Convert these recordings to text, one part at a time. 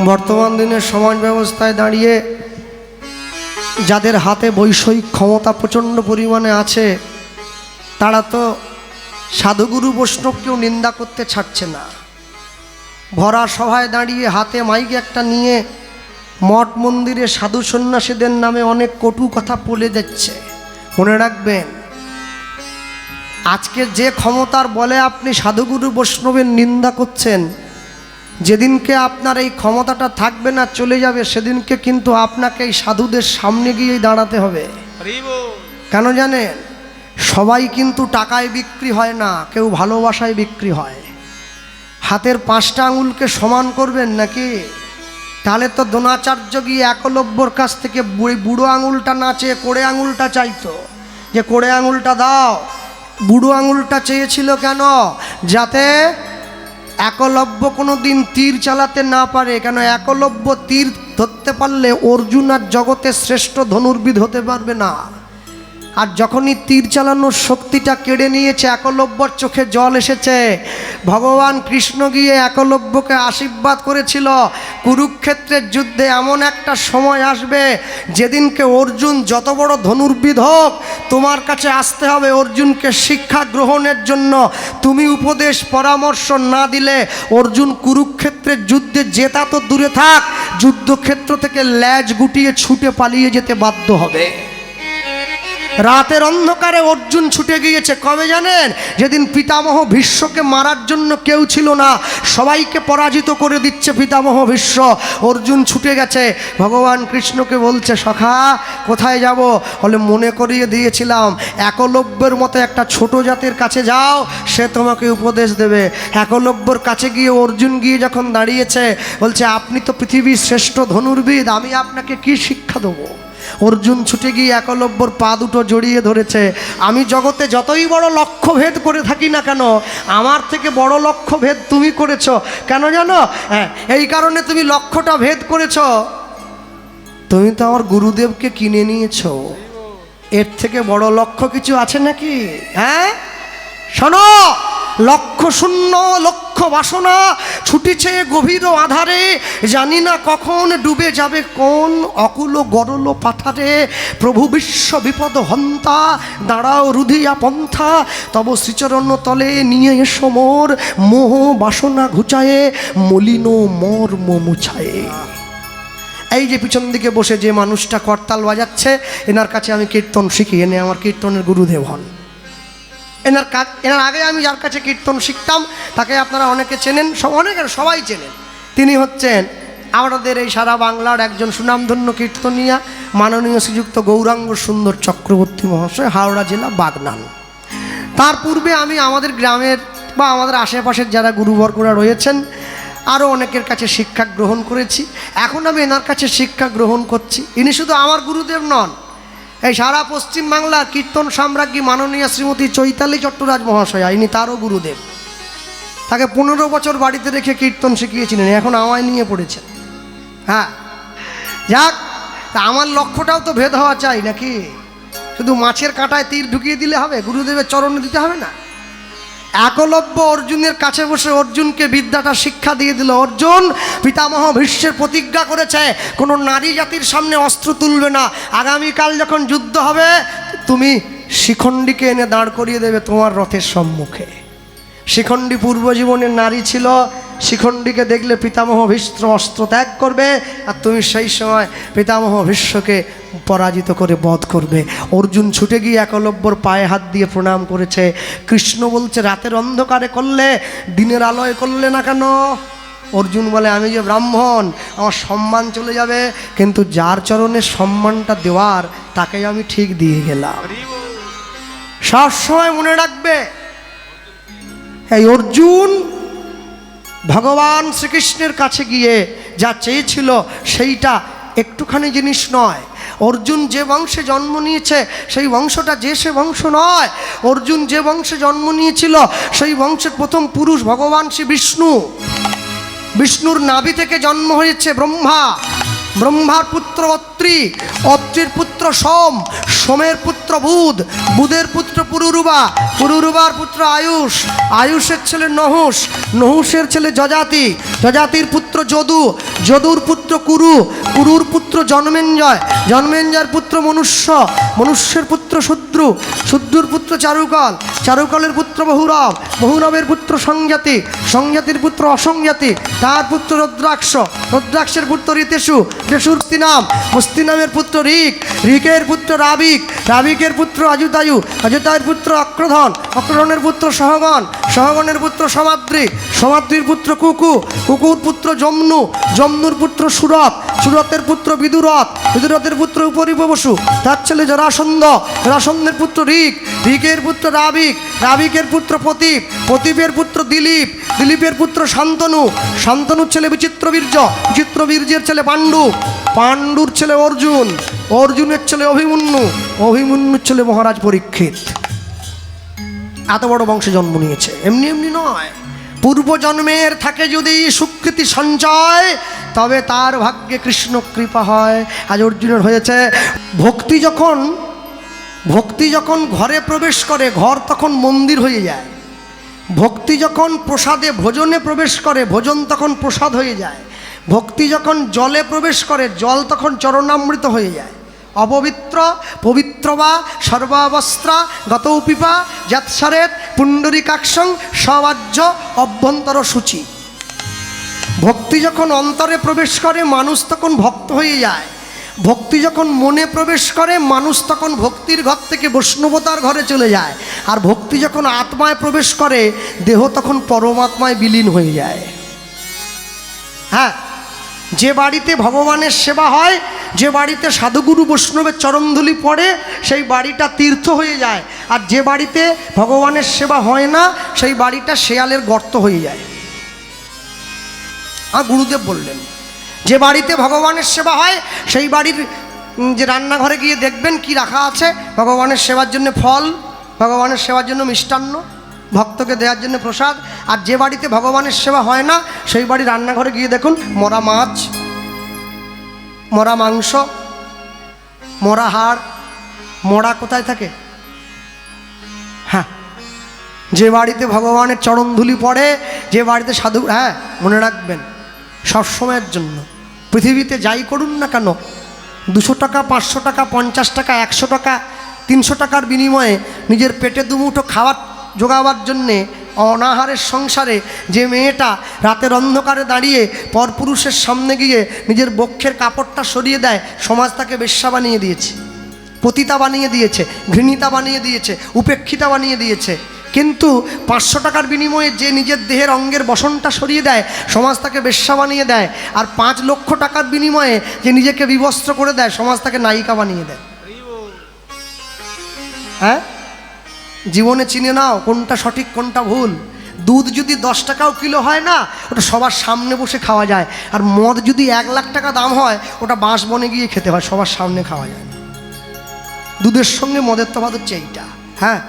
বর্তমান দিনের সমাজ ব্যবস্থায় দাঁড়িয়ে যাদের হাতে বৈষয়িক ক্ষমতা প্রচণ্ড পরিমাণে আছে তারা তো সাধুগুরু বৈষ্ণবকেও নিন্দা করতে ছাড়ছে না। ভরা সভায় দাঁড়িয়ে হাতে মাইক একটা নিয়ে মঠ মন্দিরে সাধু সন্ন্যাসীদের নামে অনেক কটু কথা বলে যাচ্ছে। মনে রাখবেন, আজকে যে ক্ষমতার বলে আপনি সাধুগুরু বৈষ্ণবের নিন্দা করছেন, যেদিনকে আপনার এই ক্ষমতাটা থাকবে না, চলে যাবে, সেদিনকে কিন্তু আপনাকে এই সাধুদের সামনে গিয়েই দাঁড়াতে হবে। কেন জানেন? সবাই কিন্তু টাকায় বিক্রি হয় না, কেউ ভালোবাসায় বিক্রি হয়। হাতের 5টা আঙুলকে সমান করবেন নাকি? তাহলে তো দ্রোণাচার্য গিয়ে একলব্যর কাছ থেকে বুড়ো আঙুলটা না চেয়ে কোড়ে আঙুলটা চাইতো, যে কোড়ে আঙুলটা দাও। বুড়ো আঙুলটা চেয়েছিল কেন? যাতে একলব্য কোনো দিন তীর চালাতে না পারে। কেন? একলব্য তীর ধরতে পারলে অর্জুন আর জগতের শ্রেষ্ঠ ধনুর্বিদ হতে পারবে না। আর যখনই তীর চালানোর শক্তিটা কেড়ে নিয়েছে, একলব্যর চোখে জল এসেছে। ভগবান কৃষ্ণ গিয়ে একলব্যকে আশীর্বাদ করেছিল, কুরুক্ষেত্রের যুদ্ধে এমন একটা সময় আসবে যেদিনকে অর্জুন যত বড় ধনুর্বিদ হোক, তোমার কাছে আসতে হবে অর্জুনকে শিক্ষা গ্রহণের জন্য। তুমি উপদেশ পরামর্শ না দিলে অর্জুন কুরুক্ষেত্রের যুদ্ধে জেতা তো দূরে থাক, যুদ্ধক্ষেত্র থেকে ল্যাজ গুটিয়ে ছুটে পালিয়ে যেতে বাধ্য হবে। রাতের অন্ধকারে অর্জুন ছুটে গিয়েছে কবে জানেন? যেদিন পিতামহ ভীষ্মকে মারার জন্য কেউ ছিল না, সবাইকে পরাজিত করে দিচ্ছে পিতামহ ভীষ্ম। অর্জুন ছুটে গেছে, ভগবান কৃষ্ণকে বলছে, সখা কোথায় যাব? বলে, মনে করিয়ে দিয়েছিলাম একলব্যের মতো একটা ছোট জাতের কাছে যাও, সে তোমাকে উপদেশ দেবে। একলব্যর কাছে গিয়ে অর্জুন গিয়ে যখন দাঁড়িয়েছে, বলছে, আপনি তো পৃথিবীর শ্রেষ্ঠ ধনুর্বিদ, আমি আপনাকে কি শিক্ষা দেবো? অর্জুন ছুটে গিয়ে একলব্যর পা দুটো জড়িয়ে ধরেছে। আমি জগতে যতই বড় লক্ষ্যভেদ করে থাকি না কেন, আমার থেকে বড় লক্ষ্যভেদ তুমি করেছ। কেন জানো? হ্যাঁ, এই কারণে তুমি লক্ষ্যটা ভেদ করেছ, তুমি তো আমার গুরুদেবকে কিনে নিয়েছো। এর থেকে বড় লক্ষ্য কিছু আছে নাকি? হ্যাঁ, শোনো, লক্ষ্য শূন্য লক্ষ্য বাসনা ছুটিছে গভীর আধারে, জানি না কখন ডুবে যাবে কোন অকুল গরল পাথারে। প্রভু বিশ্ব বিপদ হন্তা, দাঁড়াও রুধিয়া পন্থা, তব শ্রীচরণ তলে নিয়ে এসো মোর, মোহ বাসনা ঘুচায়ে মলিন মর্ম মুছায়ে। এই যে পিছন দিকে বসে যে মানুষটা করতাল বাজাচ্ছে, এনার কাছে আমি কীর্তন শিখি, এনে আমার কীর্তনের গুরুদেব হন। এনার আগে আমি যার কাছে কীর্তন শিখতাম তাকে আপনারা অনেকে চেনেন, সবাই চেনেন। তিনি হচ্ছেন আমাদের এই সারা বাংলার একজন সুনামধন্য কীর্তনিয়া, মাননীয় শ্রীযুক্ত গৌরাঙ্গ সুন্দর চক্রবর্তী মহাশয়, হাওড়া জেলা বাগনান। তার পূর্বে আমি আমাদের গ্রামের বা আমাদের আশেপাশের যারা গুরুবর্গরা রয়েছেন আরও অনেকের কাছে শিক্ষা গ্রহণ করেছি। এখন আমি এনার কাছে শিক্ষা গ্রহণ করছি। ইনি শুধু আমার গুরুদেব নন, এই সারা পশ্চিম বাংলার কীর্তন সাম্রাজ্ঞী মাননীয় শ্রীমতী চৈতালি চট্টরাজ মহাশয়া, ইনি তারও গুরুদেব। তাকে 15 বছর বাড়িতে রেখে কীর্তন শিখিয়েছিলেন, এখন আমায় নিয়ে পড়েছেন। হ্যাঁ, যাক, তা আমার লক্ষ্যটাও তো ভেদ হওয়া চাই নাকি? শুধু মাছের কাঁটায় তীর ঢুকিয়ে দিলে হবে? গুরুদেবের চরণে দিতে হবে না? একলব্য অর্জুনের কাছে বসে অর্জুনকে বিদ্যাটা শিক্ষা দিয়ে দিল। অর্জুন, পিতামহ ভীষ্মের প্রতিজ্ঞা করেছে কোনো নারী জাতির সামনে অস্ত্র তুলবে না। আগামীকাল যখন যুদ্ধ হবে, তুমি শিখণ্ডীকে এনে দাঁড় করিয়ে দেবে তোমার রথের সম্মুখে। শিখণ্ডী পূর্বজীবনের নারী ছিল, শিখণ্ডীকে দেখলে পিতামহ ভীষ্ম অস্ত্র ত্যাগ করবে, আর তুমি সেই সময় পিতামহ ভীষ্মকে পরাজিত করে বধ করবে। অর্জুন ছুটে গিয়ে একলব্যর পায়ে হাত দিয়ে প্রণাম করেছে। কৃষ্ণ বলছে, রাতের অন্ধকারে করলে, দিনের আলোয় করলে না কেন? অর্জুন বলে, আমি যে ব্রাহ্মণ, আমার সম্মান চলে যাবে, কিন্তু যার চরণে সম্মানটা দেওয়ার তাকে আমি ঠিক দিয়ে গেলাম। সবসময় মনে রাখবে, এই অর্জুন ভগবান শ্রীকৃষ্ণের কাছে গিয়ে যা চেয়েছিল সেইটা একটুখানি জিনিস নয়। অর্জুন যে বংশে জন্ম নিয়েছে সেই বংশটা যে সে বংশ নয়। অর্জুন যে বংশে জন্ম নিয়েছিল সেই বংশের প্রথম পুরুষ ভগবান শ্রী বিষ্ণু। বিষ্ণুর নাভি থেকে জন্ম হয়েছে ব্রহ্মা, ব্রহ্মার পুত্র অত্রি, অত্রির পুত্র সোম, সোমের পুত্র পুত্র বুধ, বুধের পুত্র পুরুরুবা, পুরুরুবার পুত্র আয়ুষ, আয়ুষের ছেলে নহুষ, নহুষের ছেলে যজাতি, যজাতির পুত্র যদু, যদুর পুত্র কুরু, কুরুর পুত্র জন্মেঞ্জয়, জন্মেঞ্জয়ের পুত্র মনুষ্য, মনুষ্যের পুত্র শূদ্রু, শূদ্রুর পুত্র চারুকল, চারুকলের পুত্র বহুরব, বহুরবের পুত্র সংজাতি, সংজাতির পুত্র অসংজাতি, তার পুত্র রুদ্রাক্ষ, রুদ্রাক্ষের পুত্র ঋতেশু, ঋতেশুর মুস্তিনাম, মুস্তিনামের পুত্র ঋক, ঋকের পুত্র রাবিক, রাবিকের পুত্র অযুতায়ু, অযুতায়ের পুত্র অক্রধন, অক্রধনের পুত্র সহগণ, সহগণের পুত্র সমাদ্রি, সমাদ্রির পুত্র কুকু, কুকুর পুত্র যমনু, যমনুর পুত্র সুরত, সুরতের পুত্র বিদুরথ, বিদুরথের পুত্র উপরিবসু, তার ছেলে জরাসন্ধ, জরাসন্ধের পুত্র ঋক, ঋকের পুত্র রাবিক, রাবিকের পুত্র প্রতীপ, প্রতীপের পুত্র দিলীপ, দিলীপের পুত্র শান্তনু, শান্তনুর ছেলে বিচিত্রবীর্য, বিচিত্রবীর্যের ছেলে পাণ্ডু, পাণ্ডুর ছেলে অর্জুন, অর্জুনের ছেলে অভিমন্যু, অভিমন্যুর ছেলে মহারাজ পরীক্ষিত। এত বড় বংশে জন্ম নিয়েছে, এমনি এমনি নয়। পূর্বজন্মের থাকে যদি সুকৃতি সঞ্চয়, তবে তার ভাগ্যে কৃষ্ণ কৃপা হয়। আজ অর্জুনের হয়েছে। ভক্তি যখন ঘরে প্রবেশ করে, ঘর তখন মন্দির হয়ে যায়। ভক্তি যখন প্রসাদে ভোজনে প্রবেশ করে, ভোজন তখন প্রসাদ হয়ে যায়। ভক্তি যখন জলে প্রবেশ করে, জল তখন চরণামৃত হয়ে যায়। অপবিত্র পবিত্র বা সর্বাবস্ত্রা গতৌপিপা যৎসরেত পুণ্ডরীকাক্ষং সবাজ্য অভ্যন্তর সূচি। ভক্তি যখন অন্তরে প্রবেশ করে, মানুষ তখন ভক্ত হয়ে যায়। ভক্তি যখন মনে প্রবেশ করে, মানুষ তখন ভক্তির ঘর থেকে বৈষ্ণবতার ঘরে চলে যায়। আর ভক্তি যখন আত্মায় প্রবেশ করে, দেহ তখন পরমাত্মায় বিলীন হয়ে যায়। হ্যাঁ, যে বাড়িতে ভগবানের সেবা হয়, যে বাড়িতে সাধুগুরু বৈষ্ণবের চরণধূলি পড়ে, সেই বাড়িটা তীর্থ হয়ে যায়। আর যে বাড়িতে ভগবানের সেবা হয় না, সেই বাড়িটা শেয়ালের গর্ত হয়ে যায়। আর গুরুদেব বললেন, যে বাড়িতে ভগবানের সেবা হয়, সেই বাড়ির যে রান্নাঘরে গিয়ে দেখবেন কি রাখা আছে। ভগবানের সেবার জন্য ফল, ভগবানের সেবার জন্য মিষ্টান্ন, ভক্তকে দেওয়ার জন্য প্রসাদ। আর যে বাড়িতে ভগবানের সেবা হয় না, সেই বাড়ির রান্নাঘরে গিয়ে দেখুন মরা মাছ, মরা মাংস, মরা হাড়। মরা কোথায় থাকে? হ্যাঁ, যে বাড়িতে ভগবানের চরণধূলি পড়ে, যে বাড়িতে সাধু, হ্যাঁ মনে রাখবেন সবসময়ের জন্য, পৃথিবীতে যাই করুন না কেন, 200 টাকা, 500 টাকা, 50 টাকা, 100 টাকা, 300 টাকার বিনিময়ে নিজের পেটে দুমুঠো খাবার জোগাবার জন্যে অনাহারের সংসারে যে মেয়েটা রাতের অন্ধকারে দাঁড়িয়ে পরপুরুষের সামনে গিয়ে নিজের বক্ষের কাপড়টা সরিয়ে দেয়, সমাজ তাকে বেশ্যা বানিয়ে দিয়েছে, পতিতা বানিয়ে দিয়েছে, ঘৃণিতা বানিয়ে দিয়েছে, উপেক্ষিতা বানিয়ে দিয়েছে। কিন্তু 500 টাকার বিনিময়ে যে নিজের দেহের অঙ্গের বসনটা সরিয়ে দেয়, সমাজ তাকে বেশ্যা বানিয়ে দেয়। আর 5 লক্ষ টাকার বিনিময়ে যে নিজেকে বিবস্ত্র করে দেয়, সমাজ তাকে নায়িকা বানিয়ে দেয়। হ্যাঁ, জীবনে চিনে নাও কোনটা সঠিক কোনটা ভুল। দুধ যদি 10 টাকাও কিলো হয় না, ওটা সবার সামনে বসে খাওয়া যায়। আর মদ যদি 1 লাখ টাকা দাম হয়, ওটা বাঁশ বনে গিয়ে খেতে হয়, সবার সামনে খাওয়া যায় না। দুধের সঙ্গে মদের তফাৎ হচ্ছে এইটা। হ্যাঁ,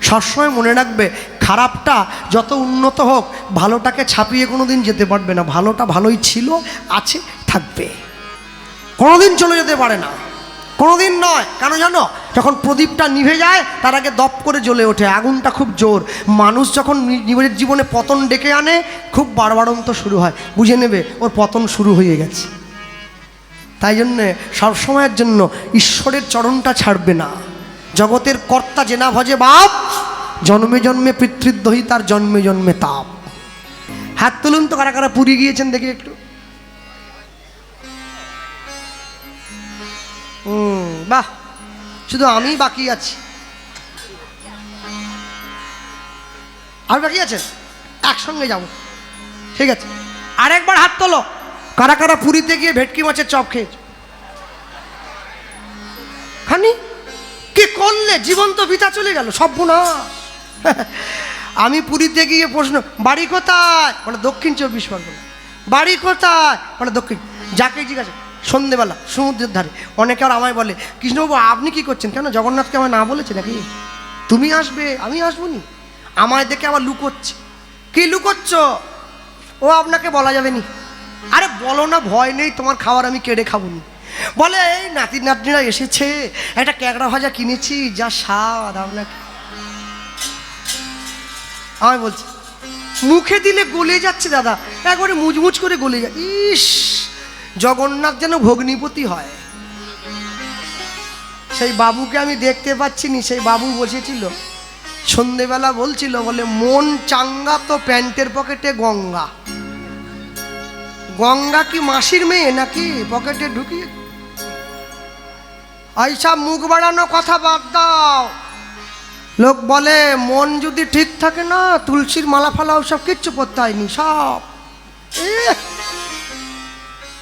সবসময় মনে রাখবে, খারাপটা যত উন্নত হোক, ভালোটাকে ছাপিয়ে কোনো দিন যেতে পারবে না। ভালোটা ভালোই ছিল, আছে, থাকবে, কোনোদিন চলে যেতে পারে না, কোনোদিন নয়। কেন জানো? যখন প্রদীপটা নিভে যায়, তার আগে দপ করে জ্বলে ওঠে, আগুনটা খুব জোর। মানুষ যখন নিজের জীবনে পতন ডেকে আনে, খুব বাড়বাড়ন্ত শুরু হয়, বুঝে নেবে ওর পতন শুরু হয়ে গেছে। তাই জন্যে সবসময়ের জন্য ঈশ্বরের চরণটা ছাড়বে না। জগতের কর্তা যে না ভজে বাপ, জন্মে জন্মে পিতৃদ্রোহী তার জন্মে জন্মে তাপ। হাত তুলুন তো কারা কারা পুরী গিয়েছেন দেখি একটু। বাহ, শুধু আমি বাকি আছি। আর বাকি আছেন? একসঙ্গে যাব, ঠিক আছে? আরেকবার হাত তোলো কারা কারা পুরীতে গিয়ে ভেটকি মাছের চপ খেয়েছে। খানি কি করলে? জীবন তো বিতা চলে গেল, সর্বনাশ। আমি পুরীতে গিয়ে প্রশ্ন, বাড়ি কোথায়? বলে দক্ষিণ 24 পরগনা। বাড়ি কোথায়? বলে দক্ষিণ। যাকে জিজ্ঞাসা, সন্ধেবেলা সমুদ্রের ধারে। অনেকে আর আমায় বলে, কৃষ্ণবাবু আপনি কি করছেন? কেন, জগন্নাথকে আমায় না বলেছে নাকি? তুমি আসবে, আমি আসবো নি? আমায় দেখে আবার লুকোচ্ছে। কি লুকোচ্ছ? ও আপনাকে বলা যাবে নি। আরে বলো না, ভয় নেই, তোমার খাবার আমি কেড়ে খাবো নি। বলে এই নাতি নাতনিরা এসেছে, একটা ক্যাকড়া ভাজা কিনেছি, যা স্বাদ আপনাকে। আমি বলছি মুখে দিলে গলে যাচ্ছে দাদা, একবারে মুচমুচ করে গলে যায়। ইস, জগন্নাথ যেন ভগ্নিপতি হয়। সেই বাবুকে আমি দেখতে পাচ্ছি নি, সেই বাবু বসেছিল সন্ধেবেলা, বলছিল বলে মন চাঙ্গা তো প্যান্টের পকেটে গঙ্গা। গঙ্গা কি মাসির মেয়ে নাকি পকেটে ঢুকিয়ে? এইসব মুখ বাড়ানো কথা বাদ দাও। লোক বলে মন যদি ঠিক থাকে না, তুলসীর মালা ফালা ওসব কিচ্ছু করতে হয়নি সব।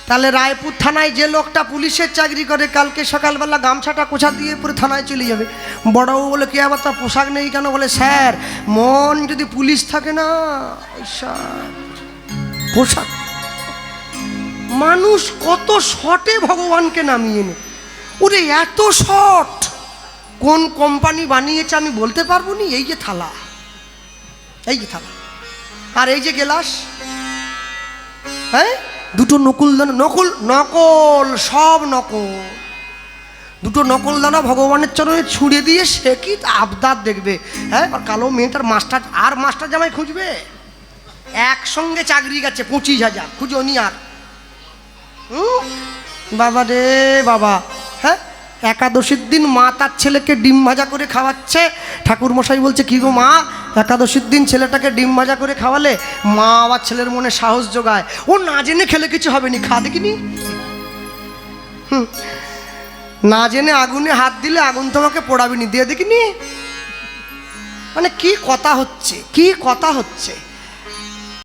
তাহলে রায়পুর থানায় যে লোকটা পুলিশের চাকরি করে, কালকে সকালবেলা গামছাটা কোছা দিয়ে পুরো থানায় চলে যাবে। বড়বাবু বলে কে আবার তার পোশাক নেই কেন? বলে স্যার মন যদি পুলিশ থাকে না, পোশাক। মানুষ কত শর্টে ভগবানকে নামিয়ে নে। ওরে এত শর্ট কোন কোম্পানি বানিয়েছে আমি বলতে পারবো নি। এই যে থালা, এই যে থালা, আর এই যে গ্লাস, হ্যাঁ দুটো নকুল দানা, নকল নকল সব নকল। দুটো নকল দানা ভগবানের চরণে ছুঁড়ে দিয়ে সে কি আবদার দেখবে। হ্যাঁ, আর কালো মেয়েটার মাস্টার, আর মাস্টার জামাই খুঁজবে। একসঙ্গে চাকরি গেছে 25,000, খুঁজো নি আর। বাবা রে বাবা। হ্যাঁ, একাদশীর দিন মা তার ছেলেকে ডিম ভাজা করে খাওয়াচ্ছে। ঠাকুর মশাই বলছে কি গো মা, একাদশীর দিন ছেলেটাকে ডিম ভাজা করে খাওয়ালে মা আবার ছেলের মনে সাহস যোগায়। ও না জেনে খেলে কিছু হবে নি, খা দেখিনি। না জেনে আগুনে হাত দিলে আগুন তোমাকে পোড়াবে নি, দিয়ে দেখিনি। মানে কি কথা হচ্ছে, কি কথা হচ্ছে।